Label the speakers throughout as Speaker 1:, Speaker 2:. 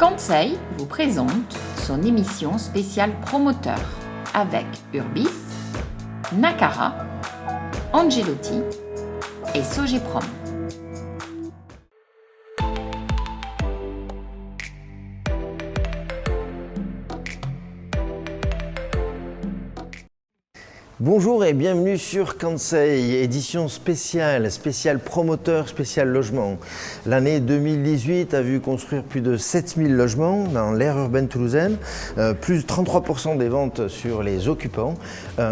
Speaker 1: Conseil vous présente son émission spéciale promoteur avec Urbis, Nakara, Angelotti et Sogeprom.
Speaker 2: Bonjour et bienvenue sur Conseil, édition spéciale promoteur, spécial logement. L'année 2018 a vu construire plus de 7000 logements dans l'aire urbaine toulousaine, plus de 33% des ventes sur les occupants.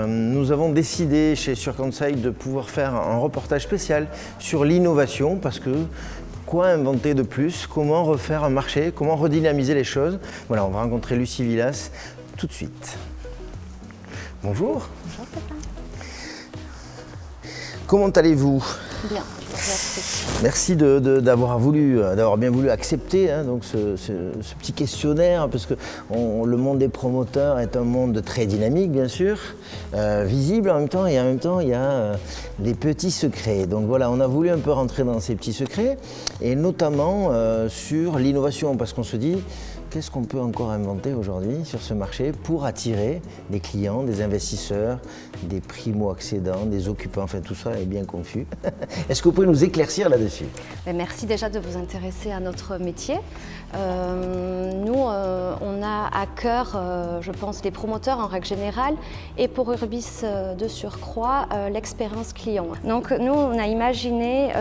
Speaker 2: Nous avons décidé sur Conseil de pouvoir faire un reportage spécial sur l'innovation parce que quoi inventer de plus, comment refaire un marché, comment redynamiser les choses. Voilà, on va rencontrer Lucie Villas tout de suite. Bonjour.
Speaker 3: Bonjour Stéphane.
Speaker 2: Comment allez-vous?
Speaker 3: Bien, merci.
Speaker 2: Merci d'avoir bien voulu accepter donc ce petit questionnaire, parce que le monde des promoteurs est un monde très dynamique, bien sûr, visible en même temps, et en même temps il y a les petits secrets. Donc voilà, on a voulu un peu rentrer dans ces petits secrets, et notamment sur l'innovation, parce qu'on se dit, qu'est-ce qu'on peut encore inventer aujourd'hui sur ce marché pour attirer des clients, des investisseurs, des primo-accédants, des occupants, enfin tout ça est bien confus. Est-ce que vous pouvez nous éclaircir là-dessus?
Speaker 3: Merci déjà de vous intéresser à notre métier. Nous, on a à cœur, je pense, les promoteurs en règle générale, et pour Urbis de surcroît, l'expérience client. Donc nous, on a imaginé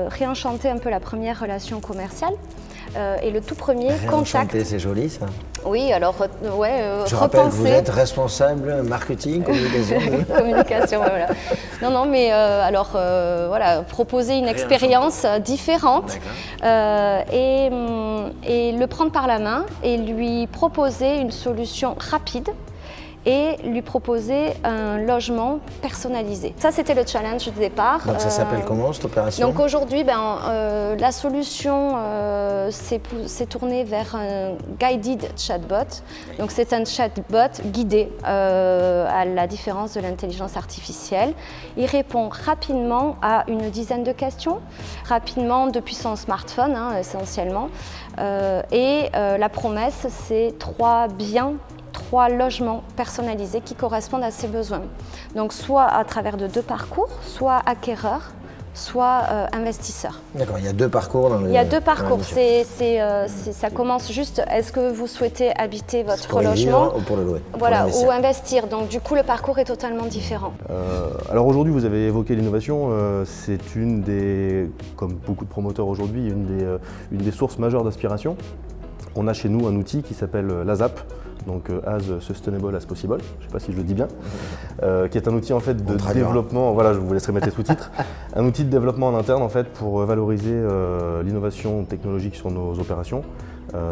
Speaker 3: réenchanter un peu la première relation commerciale. Et le tout premier contact.
Speaker 2: C'est joli ça.
Speaker 3: Oui, alors
Speaker 2: je rappelle que vous êtes responsable marketing, communication.
Speaker 3: Communication, voilà. Non, mais voilà, proposer une expérience différente et le prendre par la main et lui proposer une solution rapide et lui proposer un logement personnalisé. Ça, c'était le challenge du départ.
Speaker 2: Donc ça s'appelle comment cette opération?
Speaker 3: Donc aujourd'hui, la solution s'est tournée vers un guided chatbot. Donc c'est un chatbot guidé à la différence de l'intelligence artificielle. Il répond rapidement à une dizaine de questions, rapidement depuis son smartphone essentiellement. La promesse, c'est 3 logements personnalisés qui correspondent à ses besoins. Donc soit à travers de 2 parcours, soit acquéreur, soit investisseur.
Speaker 2: D'accord, il y a 2 parcours dans le...
Speaker 3: Il y a 2 parcours, ça commence juste, est-ce que vous souhaitez habiter votre
Speaker 2: pour
Speaker 3: logement
Speaker 2: ou pour le louer?
Speaker 3: Voilà, ou investir. Donc du coup, le parcours est totalement différent.
Speaker 4: Alors aujourd'hui, vous avez évoqué l'innovation, c'est une des, comme beaucoup de promoteurs aujourd'hui, une des sources majeures d'inspiration. On a chez nous un outil qui s'appelle l'ASAP, donc As Sustainable as Possible, je ne sais pas si je le dis bien, qui est un outil en fait de développement, voilà, je vous laisserai mettre les sous-titres, un outil de développement en interne en fait pour valoriser l'innovation technologique sur nos opérations.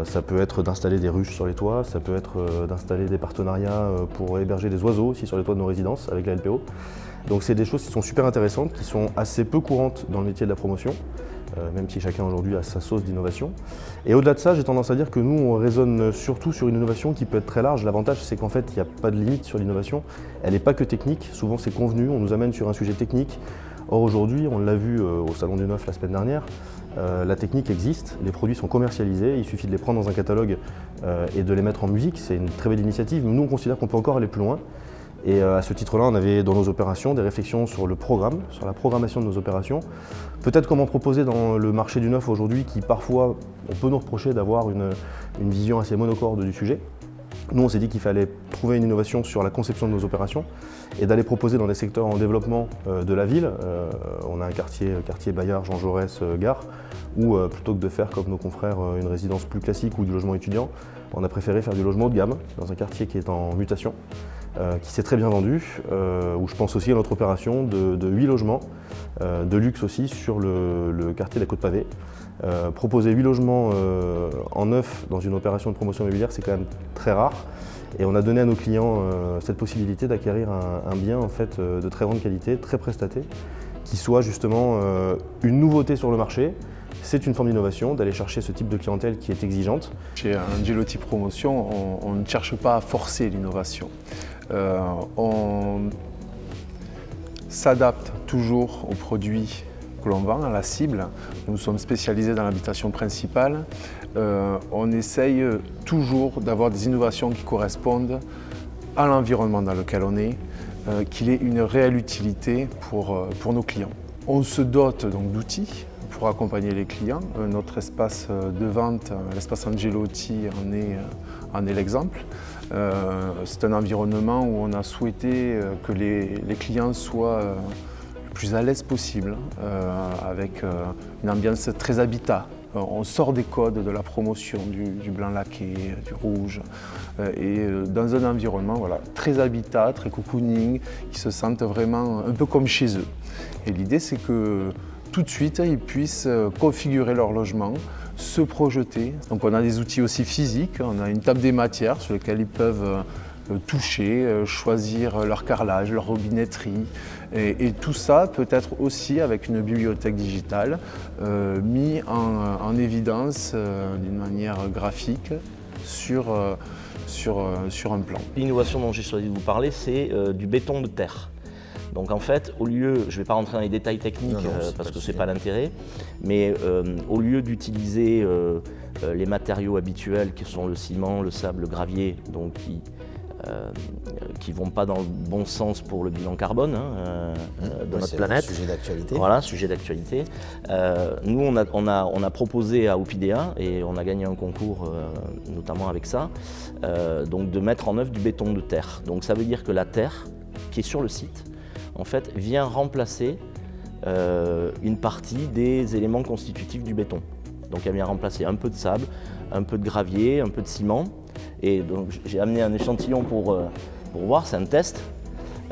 Speaker 4: Ça peut être d'installer des ruches sur les toits, ça peut être d'installer des partenariats pour héberger des oiseaux aussi sur les toits de nos résidences avec la LPO. Donc c'est des choses qui sont super intéressantes, qui sont assez peu courantes dans le métier de la promotion. Même si chacun aujourd'hui a sa sauce d'innovation. Et au-delà de ça, j'ai tendance à dire que nous, on raisonne surtout sur une innovation qui peut être très large. L'avantage, c'est qu'en fait, il n'y a pas de limite sur l'innovation. Elle n'est pas que technique, souvent c'est convenu, on nous amène sur un sujet technique. Or aujourd'hui, on l'a vu au Salon du Neuf la semaine dernière, la technique existe, les produits sont commercialisés, il suffit de les prendre dans un catalogue et de les mettre en musique. C'est une très belle initiative, mais nous on considère qu'on peut encore aller plus loin. Et à ce titre-là, on avait dans nos opérations des réflexions sur le programme, sur la programmation de nos opérations. Peut-être comment proposer dans le marché du neuf aujourd'hui, qui parfois, on peut nous reprocher d'avoir une vision assez monocorde du sujet. Nous, on s'est dit qu'il fallait trouver une innovation sur la conception de nos opérations et d'aller proposer dans des secteurs en développement de la ville. On a un quartier Bayard, Jean Jaurès, Gare, où plutôt que de faire comme nos confrères une résidence plus classique ou du logement étudiant, on a préféré faire du logement haut de gamme dans un quartier qui est en mutation. Qui s'est très bien vendu, où je pense aussi à notre opération de 8 logements de luxe aussi sur le quartier de la Côte-Pavée. Proposer 8 logements en neuf dans une opération de promotion immobilière, c'est quand même très rare. Et on a donné à nos clients cette possibilité d'acquérir un bien en fait, de très grande qualité, très prestaté, qui soit justement une nouveauté sur le marché. C'est une forme d'innovation d'aller chercher ce type de clientèle qui est exigeante.
Speaker 5: Chez Angelotti Promotion, on ne cherche pas à forcer l'innovation. On s'adapte toujours aux produits que l'on vend, à la cible. Nous sommes spécialisés dans l'habitation principale. on essaye toujours d'avoir des innovations qui correspondent à l'environnement dans lequel on est, qu'il ait une réelle utilité pour nos clients. On se dote donc d'outils pour accompagner les clients. Notre espace de vente, l'espace Angelotti en est l'exemple. C'est un environnement où on a souhaité que les clients soient le plus à l'aise possible, avec une ambiance très habitat. On sort des codes de la promotion du blanc laqué, du rouge, et dans un environnement très habitat, très cocooning, qui se sentent vraiment un peu comme chez eux. Et l'idée, c'est que tout de suite, ils puissent configurer leur logement, se projeter. Donc on a des outils aussi physiques, on a une table des matières sur lesquelles ils peuvent toucher, choisir leur carrelage, leur robinetterie. Et tout ça peut être aussi, avec une bibliothèque digitale, mis en évidence d'une manière graphique sur un plan.
Speaker 6: L'innovation dont j'ai choisi de vous parler, c'est du béton de terre. Donc en fait, au lieu, je ne vais pas rentrer dans les détails techniques parce que ce n'est pas l'intérêt, mais au lieu d'utiliser les matériaux habituels qui sont le ciment, le sable, le gravier, donc qui ne vont pas dans le bon sens pour le bilan carbone de notre planète.
Speaker 2: Sujet d'actualité.
Speaker 6: Voilà, sujet d'actualité. Nous, on a proposé à Opidea, et on a gagné un concours notamment avec ça, donc de mettre en œuvre du béton de terre. Donc ça veut dire que la terre qui est sur le site, en fait, vient remplacer une partie des éléments constitutifs du béton. Donc elle vient remplacer un peu de sable, un peu de gravier, un peu de ciment. Et donc j'ai amené un échantillon pour voir, c'est un test.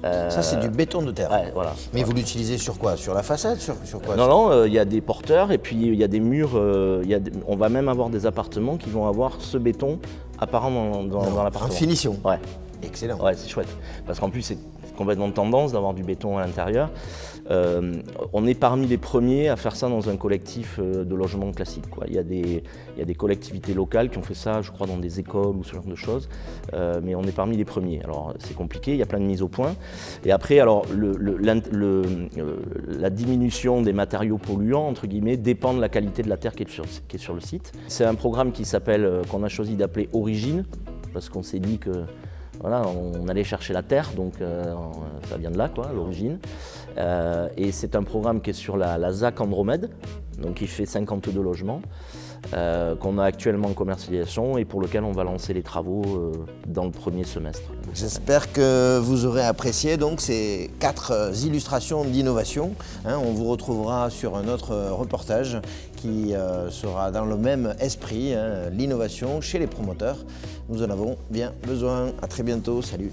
Speaker 2: Ça, c'est du béton de terre.
Speaker 6: Ouais, voilà.
Speaker 2: Mais vous l'utilisez sur quoi? Sur la façade? Sur quoi?
Speaker 6: Non, il y a des porteurs et puis il y a des murs. On va même avoir des appartements qui vont avoir ce béton apparent dans l'appartement.
Speaker 2: En finition.
Speaker 6: Ouais.
Speaker 2: Excellent.
Speaker 6: Ouais, c'est chouette. Parce qu'en plus, c'est complètement tendance d'avoir du béton à l'intérieur. On est parmi les premiers à faire ça dans un collectif de logement classique, quoi. Il y a des collectivités locales qui ont fait ça, je crois, dans des écoles ou ce genre de choses. Mais on est parmi les premiers. Alors, c'est compliqué, il y a plein de mises au point. Et après, alors, la diminution des matériaux polluants, entre guillemets, dépend de la qualité de la terre qui est sur le site. C'est un programme qu'on a choisi d'appeler Origine, parce qu'on s'est dit que voilà, on allait chercher la terre, donc ça vient de là, quoi, l'origine. Et c'est un programme qui est sur la ZAC Andromède, donc qui fait 52 logements, qu'on a actuellement en commercialisation et pour lequel on va lancer les travaux dans le premier semestre.
Speaker 2: J'espère que vous aurez apprécié donc ces 4 illustrations d'innovation. On vous retrouvera sur un autre reportage qui sera dans le même esprit, l'innovation chez les promoteurs. Nous en avons bien besoin. À très bientôt. Salut.